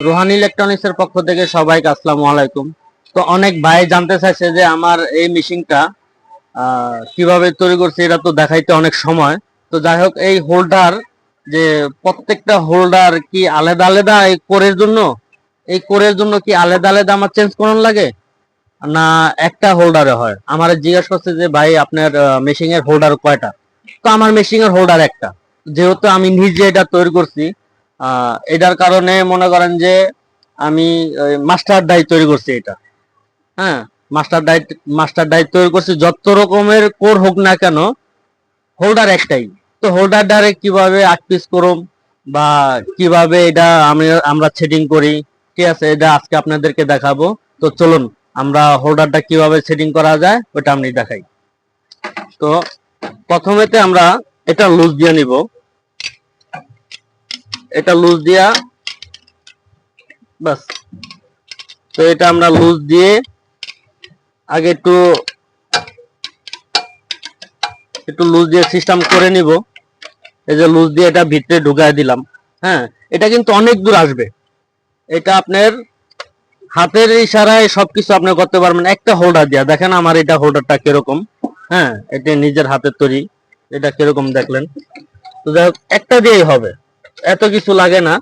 Rohan electronics এর পক্ষ থেকে সবাইকে আসসালামু আলাইকুম। তো অনেক ভাই জানতে চাইছে যে আমার এই মেশিনটা কিভাবে তৈরি করছে, এটা তো দেখাইতে অনেক সময়। তো যাই হোক, এই হোল্ডার যে প্রত্যেকটা হোল্ডার কি আলাদা আলাদা এই কোরের জন্য কি আলাদা আলাদা আমার চেঞ্জ করানো লাগে, না একটা হোল্ডারে হয়? আমার জিজ্ঞেস করছে যে ভাই আপনার মেশিন এর হোল্ডার কয়টা। তো আমার মেশিন এর হোল্ডার একটা, যেহেতু আমি নিজে এটা তৈরি করছি। এটার কারণে মনে করেন যে আমি মাস্টার ডাই তৈরি করছি এটা। হ্যাঁ, মাস্টার ডাই তৈরি করছি, যত রকমের কোর হোক না কেন হোল্ডার একটাই। তো হোল্ডার ডাইরেক্ট কিভাবে 8 পিস করুম বা কিভাবে এটা আমরা সেটিং করি, ঠিক আছে, এটা আজকে আপনাদেরকে দেখাবো। তো চলুন আমরা হোল্ডারটা কিভাবে সেটিং করা যায় ওটা আমি দেখাই। তো প্রথমেতে আমরা এটা লুজ দিয়ে নিব। এটা লুজ দিয়া বাস। তো এটা আমরা লুজ দিয়ে আগে একটু লুজ দিয়ে সিস্টেম করে নিব। এই যে লুজ দিয়ে এটা ভিতরে ঢুকায় দিলাম। হ্যাঁ, এটা কিন্তু অনেক দূর আসবে। এটা আপনার হাতের ইশারায় সবকিছু আপনি করতে পারবেন একটা হোল্ডার দিয়া। দেখেন আমার এটা হোল্ডারটা কিরকম। হ্যাঁ, এটা নিজের হাতের তৈরি। এটা কিরকম দেখলেন। তো যাই হোক, একটা দিয়েই হবে, এত কিছু লাগে না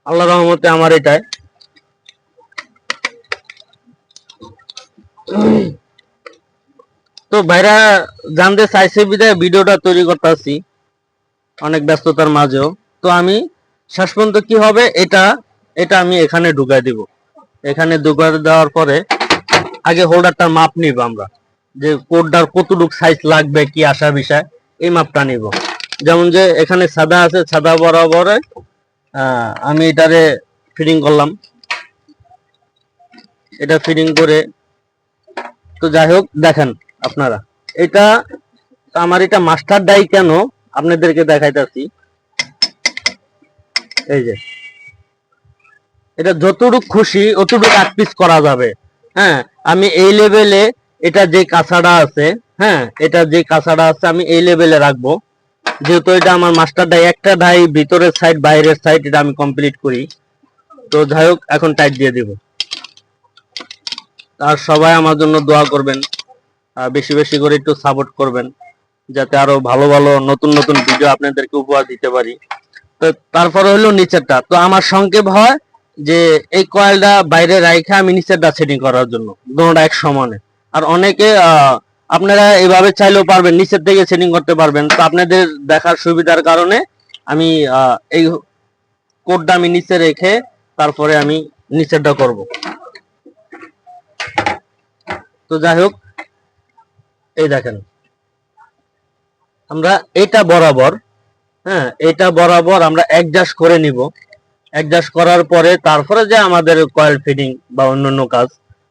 আল্লাহ রহমতে আমার এটায়। তো ভাইরা জানতে চাইছে বিদায় ভিডিওটা তৈরি করতেছি অনেক ব্যস্ততার মাঝেও। তো আমি শেষ পর্যন্ত কি হবে এটা এটা আমি এখানে ঢুকাই দিব। এখানে ঢুকাই দেওয়ার পরে আগে হোল্ডারটার মাপ নিব আমরা, যে কোডটার কতটুক সাইজ লাগবে কি আসা বিষয়, এই মাপটা নিব। যেমন যে এখানে সাদা আছে, সাদা বরাবর আমি এটারে ফিটিং করলাম। এটা ফিটিং করে, তো যাই হোক দেখেন আপনারা, এটা আমার এটা মাস্টার ডাই কেন আপনাদেরকে দেখাইতেছি। এই যে এটা যতটুক খুশি অতটুক 8 পিস করা যাবে। হ্যাঁ, আমি এই লেভেলে এটা যে কাঁচাটা আছে, হ্যাঁ এটা যে কাঁচাটা আছে আমি এই লেভেলে রাখবো। যেহেতু এটা আমার মাস্টার ডাই, একটা ডাই ভিতরের সাইড বাইরের সাইড এটা আমি কমপ্লিট করি। তো যাই হোক, এখন টাইট দিয়ে দিব। আর সবাই আমার জন্য দোয়া করবেন, বেশি বেশি করে একটু সাপোর্ট করবেন, যাতে আরো ভালো ভালো নতুন নতুন ভিডিও আপনাদেরকে উপহার দিতে পারি। তো তারপরে হলো নিচেরটা। তো আমার সংক্ষেপ হয় যে এই কয়েলটা বাইরে রাইখা আমি নিচেরটা সেটিং করার জন্য, দুটোটা এক সমানে। আর অনেকে আপনারা এইভাবে চাইলেও পারবেন, নিচের থেকে সেটিং করতে পারবেন। তো আপনাদের দেখার সুবিধার কারণে আমি এই কোডটা আমি নিচে রেখে তারপরে আমি নিচেরটা করব। তো যাই হোক, এই দেখেন আমরা এটা বরাবর, হ্যাঁ এটা বরাবর আমরা অ্যাডজাস্ট করে নিব। অ্যাডজাস্ট করার পরে তারপরে যে আমাদের কয়েল ফিটিং বা অন্যান্য কাজ,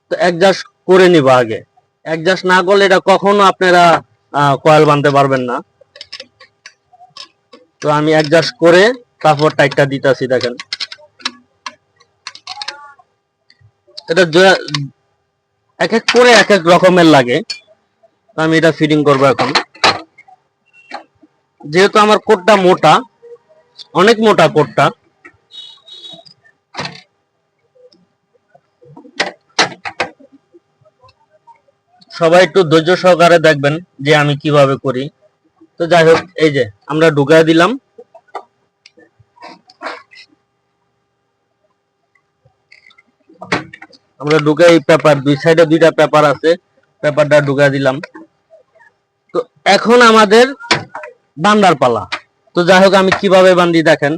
তো অ্যাডজাস্ট করে নিব আগে। অ্যাডজাস্ট না করলে এটা কখনো আপনারা কয়েল বানতে পারবেন না। তো আমি অ্যাডজাস্ট করে তারপর টাইটটা দিতেছি। দেখেন এটা এক এক করে এক এক রকমের লাগে। আমি এটা ফিটিং করব এখন। যেহেতু আমার কোটটা মোটা, অনেক মোটা কোটটা, সবাই একটু ধৈর্য সহকারে দেখবেন যে আমি কিভাবে করি। তো যাই হোক, এই যে আমরা ঢুকায় দিলাম। আমরা ঢুকাই পেপার, দুই সাইডে দুইটা পেপার আছে, পেপারটা ঢুকায় দিলাম। তো এখন আমাদের বান্দার পালা। তো যাই হোক, আমি কিভাবে বান্ধি দেখেন।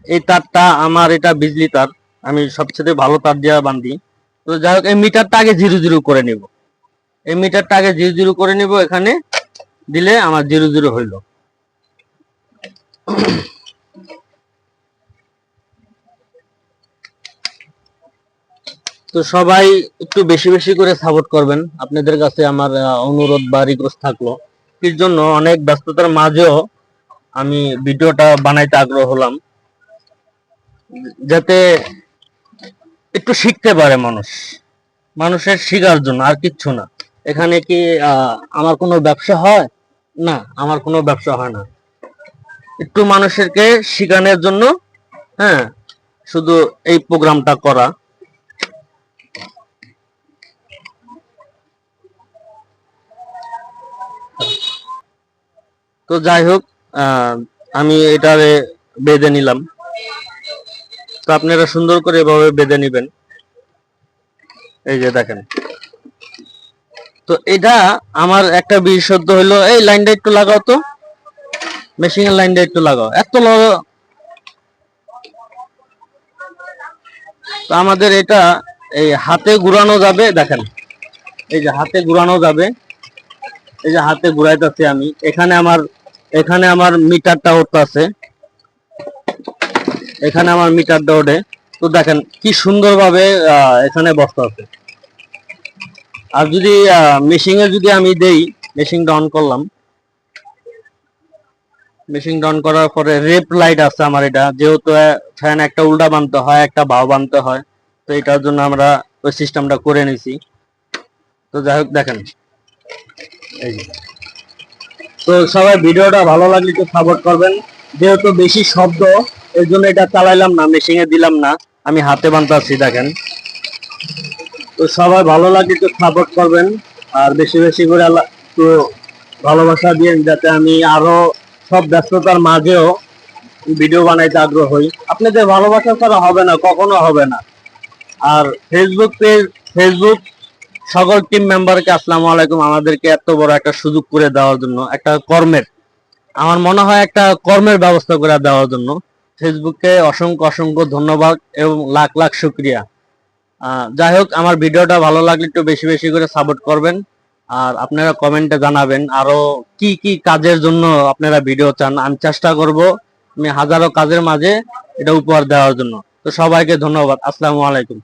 এই তারটা আমার এটা বিজলি তার, আমি সবচেয়ে ভালো তার দিয়ে বান্ধি। তো যাই হোক, এই মিটারটা আগে 0 0 করে নিব। এই মিটারটা আগে 0 0 করে নিব, এখানে দিলে আমার 0 0 হইল। তো সবাই একটু বেশি বেশি করে সাপোর্ট করবেন, আপনাদের কাছে আমার অনুরোধ বা রিকোয়েস্ট থাকলো। এর জন্য অনেক ব্যস্ততার মাঝেও আমি ভিডিওটা বানাইতে আগ্রহ হলাম, যাতে একটু শিখতে পারে মানুষের শিখার জন্য, আর কিচ্ছু না। এখানে কি আমার কোনো ব্যবসা হয়? না, আমার কোনো ব্যবসা হয় না। একটু মানুষেরকে শিখানোর জন্য, হ্যাঁ শুধু এই প্রোগ্রামটা করা। তো যাই হোক, আমি এটারে বেঁধে নিলাম। তো আপনারা সুন্দর করে এভাবে বেঁধে নিবেন। এই যে দেখেন, তো এটা আমার একটা বিশেষত্ব হলো, এই লাইনটা একটু লাগাও তো, মেশিনের লাইনটা একটু লাগাও, এত তো আমাদের এটা এই হাতে ঘুরানো যাবে। দেখেন, এই যে হাতে ঘুরানো যাবে, এই যে হাতে ঘুরাইতেছি আমি, এখানে আমার মিটারটা উঠতেছে, এখানে আমার মিটারটা ওঠে। তো দেখেন কি সুন্দরভাবে এখানে বসতে আছে। আর যদি মেশিনে যদি আমি দেই, মেশিনটা অন করলাম, মেশিনটা অন করার পরে রেপ লাইট আছে আমার। এটা যেহেতু ফ্যান একটা উল্টা বানতে হয়, একটা বাও বানতে হয়, তো এটার জন্য আমরা ওই সিস্টেমটা করে নিছি। তো যাই হোক দেখেন, এই যে। তো সবাই ভিডিওটা ভালো লাগলে একটু সাপোর্ট করবেন। যেহেতু বেশি শব্দ, এর জন্য এটা চালাইলাম না, মেশিনে দিলাম না, আমি হাতে বানতেছি। দেখেন, তো সবাই ভালো লাগলে একটু সাপোর্ট করবেন, আর বেশি বেশি করে একটু ভালোবাসা দিন, যাতে আমি আরো সব ব্যস্ততার মাঝেও ভিডিও বানাইতে আগ্রহ হই। আপনাদের ভালোবাসা ছাড়া হবে না, কখনো হবে না। আর ফেসবুক সকল টিম মেম্বারকে আসসালামু আলাইকুম, আমাদেরকে এত বড় একটা সুযোগ করে দেওয়ার জন্য, একটা কর্মের, আমার মনে হয় একটা কর্মের ব্যবস্থা করে দেওয়ার জন্য ফেসবুককে অসংখ্য অসংখ্য ধন্যবাদ এবং লাখ লাখ শুকরিয়া। যাই হোক, আমার ভিডিওটা ভালো লাগলে একটু বেশি বেশি করে সাপোর্ট করবেন। আর আপনারা কমেন্টে জানাবেন আরো কি কি কাজের জন্য আপনারা ভিডিও চান। আমি চেষ্টা করব আমি হাজারো কাজের মাঝে এটা উপহার দেওয়ার জন্য। তো সবাইকে ধন্যবাদ। আসসালামু আলাইকুম।